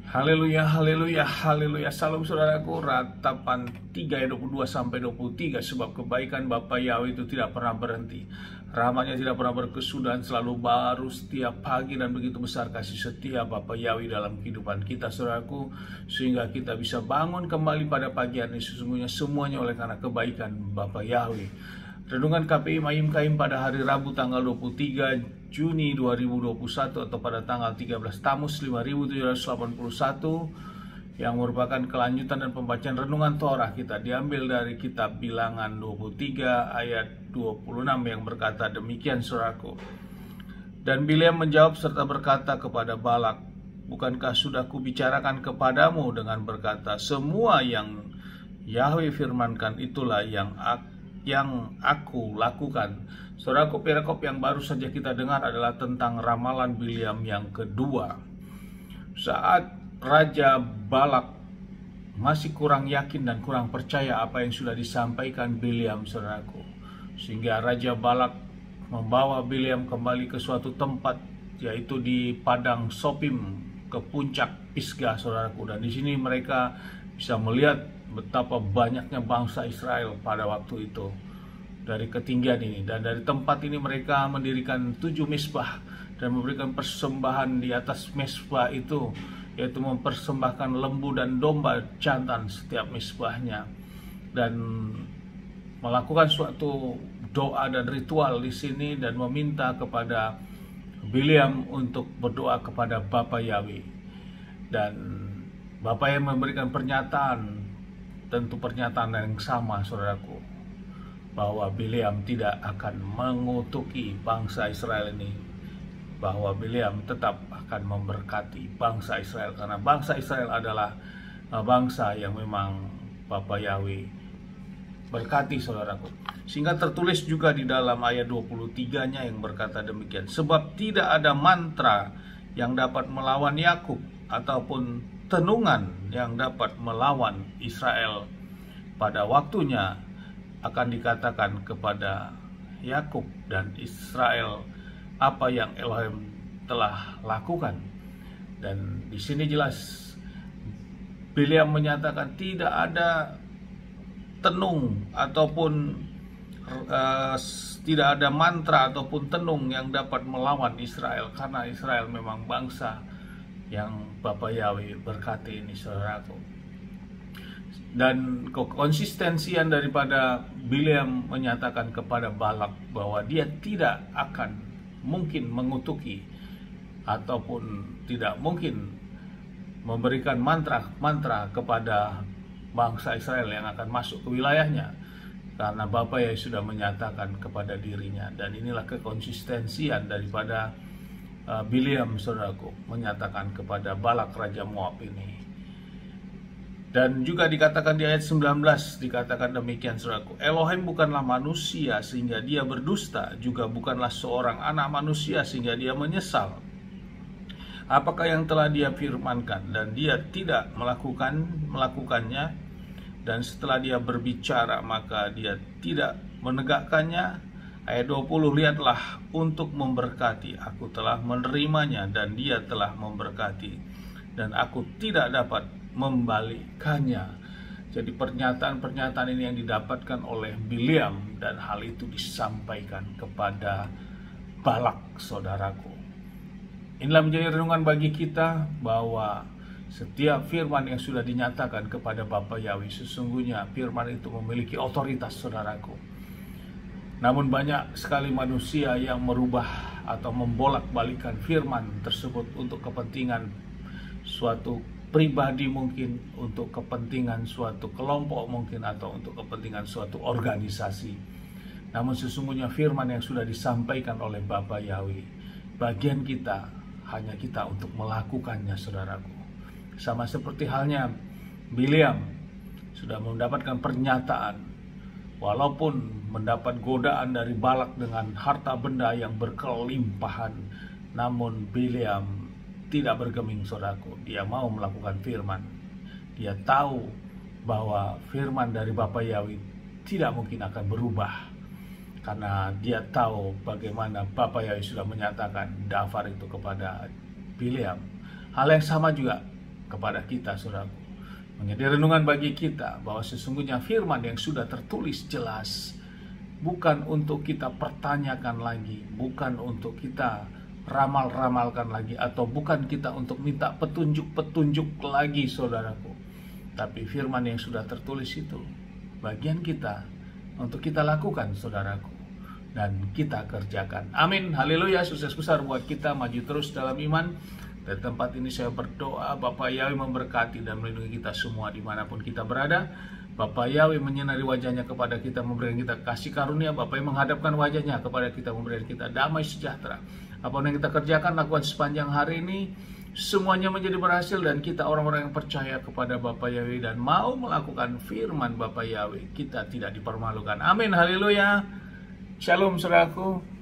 Haleluya, haleluya, haleluya. Salam saudaraku, Ratapan 3 ayat 22 sampai 23. Sebab kebaikan Bapa Yahweh itu tidak pernah berhenti, rahmatnya tidak pernah berkesudahan, selalu baru setiap pagi, dan begitu besar kasih setia Bapa Yahweh dalam kehidupan kita, saudaraku, sehingga kita bisa bangun kembali pada pagi hari ini. Sesungguhnya semuanya oleh karena kebaikan Bapa Yahweh. Renungan KPI Mayim Kaim pada hari Rabu tanggal 23 Juni 2021 atau pada tanggal 13 Tamus 5781 yang merupakan kelanjutan dan pembacaan renungan Torah kita diambil dari kitab Bilangan 23 ayat 26 yang berkata demikian, saudaraku. Dan Bileam menjawab serta berkata kepada Balak, bukankah sudah kubicarakan kepadamu dengan berkata, semua yang Yahweh firmankan itulah yang aku lakukan. Saudaraku, perikop yang baru saja kita dengar adalah tentang ramalan Bileam yang kedua. Saat Raja Balak masih kurang yakin dan kurang percaya apa yang sudah disampaikan Bileam, saudaraku, sehingga Raja Balak membawa Bileam kembali ke suatu tempat, yaitu di Padang Sopim, ke puncak Pisgah, saudaraku. Dan di sini mereka bisa melihat betapa banyaknya bangsa Israel pada waktu itu dari ketinggian ini. Dan dari tempat ini mereka mendirikan 7 mezbah dan memberikan persembahan di atas mezbah itu, yaitu mempersembahkan lembu dan domba jantan setiap mezbahnya, dan melakukan suatu doa dan ritual di sini dan meminta kepada Bileam untuk berdoa kepada Bapa Yahweh. Dan Bapa yang memberikan pernyataan, tentu pernyataan yang sama, saudaraku, bahwa Bileam tidak akan mengutuki bangsa Israel ini, bahwa Bileam tetap akan memberkati bangsa Israel, karena bangsa Israel adalah bangsa yang memang Bapa Yahweh berkati, saudaraku. Sehingga tertulis juga di dalam ayat 23-nya yang berkata demikian, sebab tidak ada mantra yang dapat melawan Yakub ataupun tenungan yang dapat melawan Israel. Pada waktunya akan dikatakan kepada Yakub dan Israel apa yang Elohim telah lakukan. Dan di sini jelas Bileam menyatakan tidak ada tenung ataupun tidak ada mantra ataupun tenung yang dapat melawan Israel, karena Israel memang bangsa yang Bapa Yahweh berkati ini, saudaraku. Dan konsistensian daripada Bileam menyatakan kepada Balak bahwa dia tidak akan mungkin mengutuki ataupun tidak mungkin memberikan mantra kepada bangsa Israel yang akan masuk ke wilayahnya, karena Bapa Yahweh sudah menyatakan kepada dirinya. Dan inilah kekonsistensian daripada Bileam, saudaraku, menyatakan kepada Balak Raja Moab ini. Dan juga dikatakan di ayat 19, dikatakan demikian, saudaraku, Elohim bukanlah manusia sehingga dia berdusta, juga bukanlah seorang anak manusia sehingga dia menyesal. Apakah yang telah dia firmankan dan dia tidak melakukannya, dan setelah dia berbicara maka dia tidak menegakkannya. Ayat 20, lihatlah untuk memberkati, aku telah menerimanya dan dia telah memberkati, dan aku tidak dapat membalikkannya. Jadi pernyataan-pernyataan ini yang didapatkan oleh Bileam, dan hal itu disampaikan kepada Balak, saudaraku. Inilah menjadi renungan bagi kita, bahwa setiap firman yang sudah dinyatakan kepada Bapa Yahweh, sesungguhnya firman itu memiliki otoritas, saudaraku. Namun banyak sekali manusia yang merubah atau membolak-balikan firman tersebut untuk kepentingan suatu pribadi mungkin, untuk kepentingan suatu kelompok mungkin, atau untuk kepentingan suatu organisasi. Namun sesungguhnya firman yang sudah disampaikan oleh Bapa Yahweh, bagian kita hanya kita untuk melakukannya, saudaraku. Sama seperti halnya Bileam sudah mendapatkan pernyataan, walaupun mendapat godaan dari Balak dengan harta benda yang berkelimpahan, namun Bileam tidak bergeming, saudaraku. Dia mau melakukan firman. Dia tahu bahwa firman dari Bapa Yahweh tidak mungkin akan berubah, karena dia tahu bagaimana Bapa Yahweh sudah menyatakan daftar itu kepada Bileam. Hal yang sama juga kepada kita, saudaraku. Menjadi renungan bagi kita bahwa sesungguhnya firman yang sudah tertulis jelas, bukan untuk kita pertanyakan lagi, bukan untuk kita ramal-ramalkan lagi, atau bukan kita untuk minta petunjuk-petunjuk lagi, saudaraku. Tapi firman yang sudah tertulis itu bagian kita untuk kita lakukan, saudaraku, dan kita kerjakan. Amin, haleluya. Sukses besar buat kita, maju terus dalam iman. Dari tempat ini saya berdoa, Bapak Yahweh memberkati dan melindungi kita semua dimanapun kita berada. Bapak Yahweh menyinari wajahnya kepada kita, memberikan kita kasih karunia. Bapak yang menghadapkan wajahnya kepada kita, memberikan kita damai sejahtera. Apa yang kita kerjakan, lakukan sepanjang hari ini, semuanya menjadi berhasil, dan kita orang-orang yang percaya kepada Bapak Yahweh dan mau melakukan firman Bapak Yahweh, kita tidak dipermalukan. Amin, haleluya. Shalom, saudaraku.